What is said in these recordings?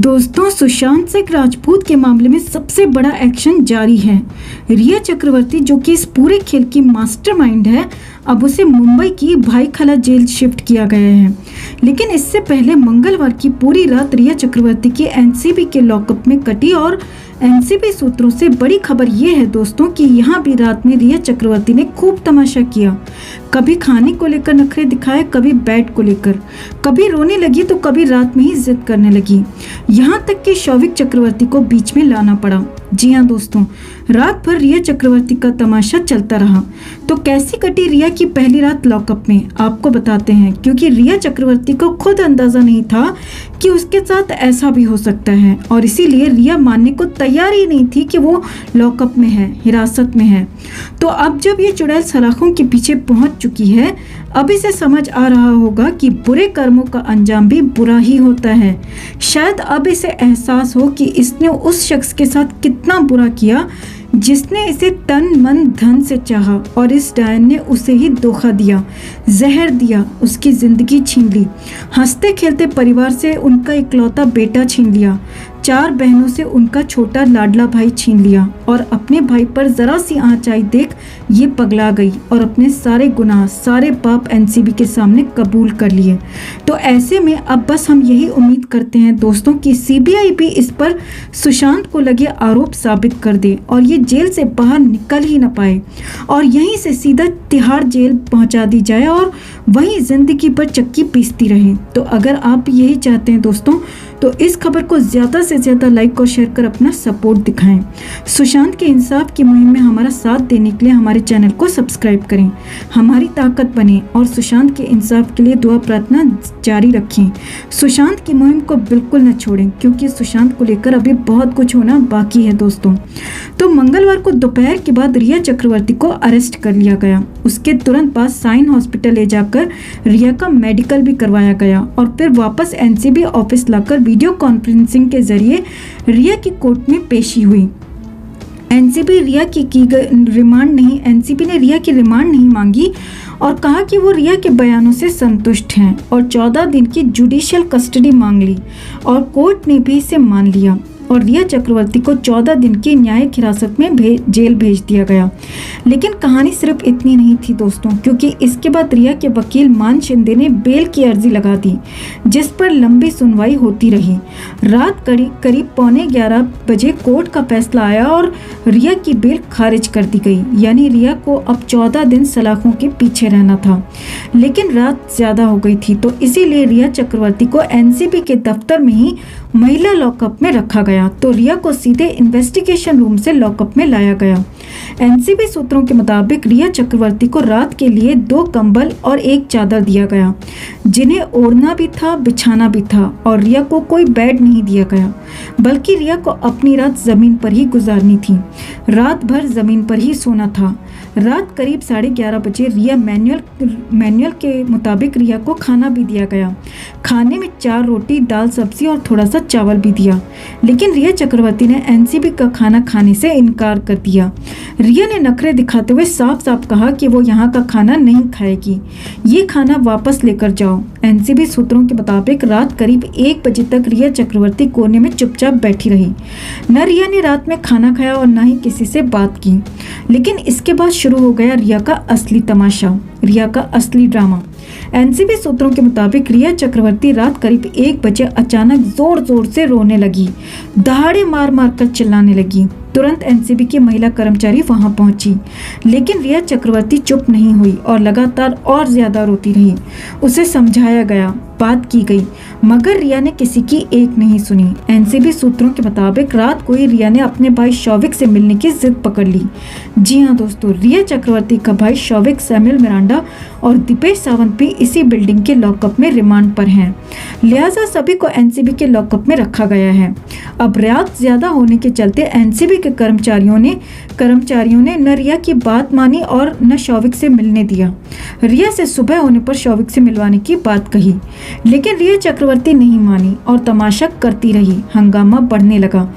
दोस्तों, सुशांत सिंह राजपूत के मामले में सबसे बड़ा एक्शन जारी है। रिया चक्रवर्ती, जो कि इस पूरे खेल की मास्टरमाइंड है, अब उसे मुंबई की भाईखला जेल शिफ्ट किया गया है। लेकिन इससे पहले मंगलवार की पूरी रात रिया चक्रवर्ती की एनसीबी के लॉकअप में कटी और एनसीबी सूत्रों से बड़ी खबर ये है दोस्तों कि यहाँ भी रात में रिया चक्रवर्ती ने खूब तमाशा किया। कभी खाने को लेकर नखरे दिखाए, कभी बेड को लेकर, कभी रोने लगी तो कभी रात में ही जिद करने लगी। यहाँ तक कि शौविक चक्रवर्ती को बीच में लाना पड़ा। जी हाँ दोस्तों, रात भर रिया चक्रवर्ती का तमाशा चलता रहा। तो कैसी कटी रिया की पहली रात लॉकअप में, आपको बताते हैं। क्योंकि रिया चक्रवर्ती को खुद अंदाजा नहीं था कि उसके साथ ऐसा भी हो सकता है, और इसीलिए रिया मानने को तैयार ही नहीं थी कि वो लॉकअप में है, हिरासत में है। तो अब जब ये चुड़ैल सलाखों के पीछे पहुंच चुकी है, अब इसे समझ आ रहा होगा कि बुरे कर्मों का अंजाम भी बुरा ही होता है। शायद अब इसे एहसास हो कि इसने उस शख्स के साथ कितना बुरा किया जिसने इसे तन मन धन से चाहा, और इस डायन ने उसे ही धोखा दिया, जहर दिया, उसकी जिंदगी छीन ली, हंसते खेलते परिवार से उनका इकलौता बेटा छीन लिया, 4 बहनों से उनका छोटा लाडला भाई छीन लिया, और अपने भाई पर जरा सी आंच आई देख ये पगला गई और अपने सारे गुनाह, सारे पाप एनसीबी के सामने कबूल कर लिए। तो ऐसे में अब बस हम यही उम्मीद करते हैं दोस्तों कि सीबीआई भी इस पर सुशांत को लगे आरोप साबित कर दे और ये जेल से बाहर निकल ही न पाए, और यहीं से सीधा तिहाड़ जेल पहुंचा दी जाए और वहीं जिंदगी पर चक्की पीसती रहे। तो अगर आप यही चाहते हैं दोस्तों, तो इस खबर को ज़्यादा से ज़्यादा लाइक और शेयर कर अपना सपोर्ट दिखाएं। सुशांत के इंसाफ की मुहिम में हमारा साथ देने के लिए हमारे चैनल को सब्सक्राइब करें, हमारी ताकत बने और सुशांत के इंसाफ के लिए दुआ प्रार्थना जारी रखें। सुशांत की मुहिम को बिल्कुल न छोड़ें, क्योंकि सुशांत को लेकर अभी बहुत कुछ होना बाकी है दोस्तों। तो मंगलवार को दोपहर के बाद रिया चक्रवर्ती को अरेस्ट कर लिया गया। उसके तुरंत बाद साइन हॉस्पिटल ले जाकर रिया का मेडिकल भी करवाया गया और फिर वापस एनसीबी ऑफिस लाकर वीडियो कॉन्फ्रेंसिंग के जरिए रिया की कोर्ट में पेशी हुई। एनसीबी ने रिया की रिमांड नहीं मांगी और कहा कि वो रिया के बयानों से संतुष्ट हैं, और 14 दिन की जुडिशियल कस्टडी मांग ली और कोर्ट ने भी इसे मान लिया और रिया चक्रवर्ती को 14 दिन की न्यायिक हिरासत में जेल भेज दिया गया। लेकिन कहानी सिर्फ इतनी नहीं थी दोस्तों, क्योंकि इसके बाद रिया के वकील मान शिंदे ने बेल की अर्जी लगा दी, जिस पर लंबी सुनवाई होती रही। रात करीब 11:15 बजे कोर्ट का फैसला आया और रिया की बेल खारिज कर दी गई। यानी रिया को अब 14 दिन सलाखों के पीछे रहना था। लेकिन रात ज्यादा हो गई थी, तो इसीलिए रिया चक्रवर्ती को एनसीबी के दफ्तर में ही महिला लॉकअप में रखा गया। तो रिया को सीधे इन्वेस्टिगेशन रूम से लॉकअप में लाया गया। एनसीबी सूत्रों के मुताबिक रिया चक्रवर्ती को रात के लिए 2 कंबल और 1 चादर दिया गया, जिन्हें ओढ़ना भी था, बिछाना भी था, और रिया को कोई बेड नहीं दिया गया, बल्कि रिया को अपनी रात जमीन पर ही गुजारनी थी। रात भर जमीन पर ही सोना था। रात करीब 11:30 बजे रिया मैनुअल के मुताबिक रिया को खाना भी दिया गया। खाने में 4 रोटी, दाल, सब्जी और थोड़ा सा चावल भी दिया। लेकिन रिया चक्रवर्ती ने एनसीबी का खाना खाने से इनकार कर दिया। रिया ने नखरे दिखाते हुए साफ साफ कहा कि वो यहाँ का खाना नहीं खाएगी, ये खाना वापस लेकर जाओ। एनसीबी सूत्रों के मुताबिक रात करीब 1 बजे तक रिया चक्रवर्ती कोने में चुपचाप बैठी रही। न रिया ने रात में खाना खाया और न ही किसी से बात की। लेकिन इसके बाद शुरू हो गया रिया का असली तमाशा, रिया का असली ड्रामा। एनसीबी सूत्रों के मुताबिक रिया चक्रवर्ती रात करीब 1 बजे अचानक जोर जोर से रोने लगी, दहाड़े मार मार कर चिल्लाने लगी। तुरंत एनसीबी की महिला कर्मचारी वहां पहुंची, लेकिन रिया चक्रवर्ती चुप नहीं हुई और लगातार और ज्यादा रोती रही। उसे समझाया गया, बात की गई, मगर रिया ने किसी की एक नहीं सुनी। एनसीबी सूत्रों के मुताबिक रात को ही रिया ने अपने भाई शौविक से मिलने की जिद पकड़ ली। जी हाँ दोस्तों, रिया चक्रवर्ती का भाई शौविक सैमुअल मिरांडा और दीपेश सावंत भी इसी बिल्डिंग के लॉकअप में रिमांड पर हैं। लिहाजा सभी को एनसीबी के लॉकअप में रखा गया है। अब रात ज्यादा होने के चलते एनसीबी के कर्मचारियों ने न रिया की बात मानी और न शौविक से मिलने दिया। रिया से सुबह होने पर शौविक से मिलवाने की बात कही, लेकिन रिया चक्रवर्ती नहीं मानी और तमाशा करती रही। हंगामा बढ़ने लगा।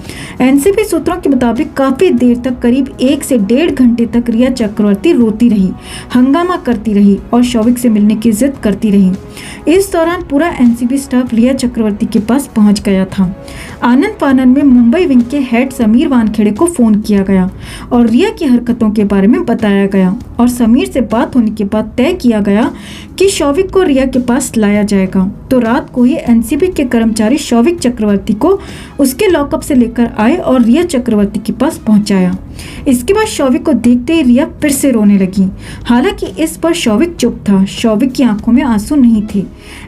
एनसीबी सूत्रों के मुताबिक काफी देर तक, करीब 1 से 1.5 घंटे तक रिया चक्रवर्ती रोती रही, हंगामा करती रही और शौविक से मिलने की जिद करती रही। इस दौरान पूरा एनसीबी स्टाफ रिया चक्रवर्ती के पास पहुंच गया था। आनंद फानन में मुंबई विंग के हेड समीर वानखेड़े को फोन किया गया और रिया की हरकतों के बारे में बताया गया और समीर से बात होने के बाद तय किया गया कि शौविक को रिया के पास लाया जाएगा। तो रात को ही एनसीबी के कर्मचारी शौविक चक्रवर्ती को उसके लॉकअप से लेकर आए और रिया चक्रवर्ती के पास पहुंचाया। इसके बाद शौविक को देखते ही रिया फिर से रोने लगी। हालांकि इस पर शौविक चुप था। शौविक की आंखों में आंसू नहीं थे।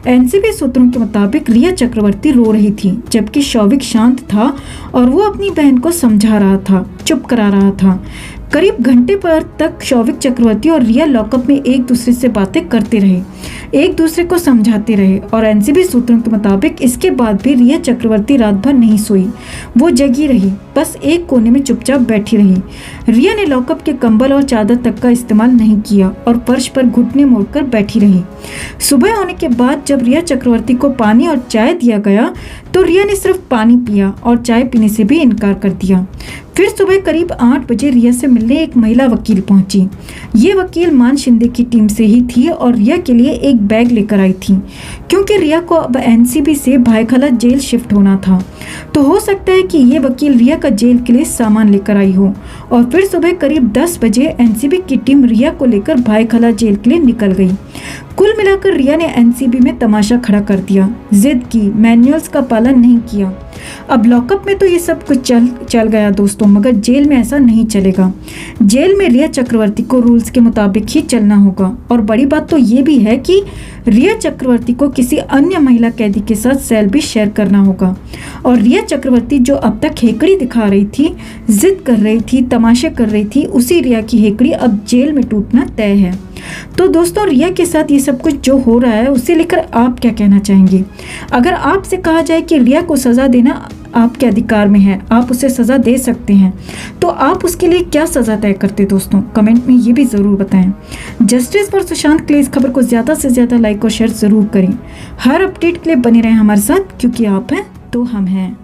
एनसीबी सूत्रों के मुताबिक रिया चक्रवर्ती रो रही थी, जबकि शौविक शांत था और वो अपनी बहन को समझा रहा था, चुप करा रहा था। करीब घंटे पर तक शौविक चक्रवर्ती और रिया लॉकअप में एक दूसरे से बातें करते रहे, एक दूसरे को समझाते रहे और एनसीबी सूत्रों के मुताबिक इसके बाद भी रिया चक्रवर्ती रात भर नहीं सोई। वो जगी रही, बस एक कोने में चुपचाप बैठी रही। रिया ने लॉकअप के कंबल और चादर तक का इस्तेमाल नहीं किया और फर्श पर घुटने मोड़कर बैठी रही। सुबह होने के बाद जब रिया चक्रवर्ती को पानी और चाय दिया गया तो रिया ने सिर्फ पानी पिया और चाय पीने से भी इनकार कर दिया। फिर सुबह करीब 8 बजे रिया से मिलने एक महिला वकील पहुंची। ये वकील मान शिंदे की टीम से ही थी और रिया के लिए एक बैग लेकर आई थी, क्योंकि रिया को अब एनसीबी से भायखला जेल शिफ्ट होना था। तो हो सकता है कि ये वकील रिया का जेल के लिए सामान लेकर आई हो। और फिर सुबह करीब 10 बजे एनसीबी की टीम रिया को लेकर भायखला जेल के लिए निकल गई। कुल मिलाकर रिया ने एनसीबी में तमाशा खड़ा कर दिया, जिद की, मैनुअल्स का पालन नहीं किया। अब लॉकअप में तो ये सब कुछ चल गया दोस्तों, मगर जेल में ऐसा नहीं चलेगा। जेल में रिया चक्रवर्ती को रूल्स के मुताबिक ही चलना होगा। और बड़ी बात तो ये भी है कि रिया चक्रवर्ती को किसी अन्य महिला कैदी के साथ सेल भी शेयर करना होगा। और रिया चक्रवर्ती जो अब तक हेकड़ी दिखा रही थी, जिद कर रही थी, तमाशे कर रही थी, उसी रिया की हेकड़ी अब जेल में टूटना तय है। तो दोस्तों, रिया के साथ ये सब कुछ जो हो रहा है उसे लेकर आप क्या कहना चाहेंगे? अगर आपसे कहा जाए कि रिया को सजा देना आपके अधिकार में है, आप उसे सजा दे सकते हैं, तो आप उसके लिए क्या सजा तय करते दोस्तों? कमेंट में ये भी जरूर बताएं। जस्टिस फॉर सुशांत के लिए इस खबर को ज्यादा से ज्यादा लाइक और शेयर जरूर करें। हर अपडेट के लिए बने रहें हमारे साथ, क्योंकि आप हैं तो हम हैं।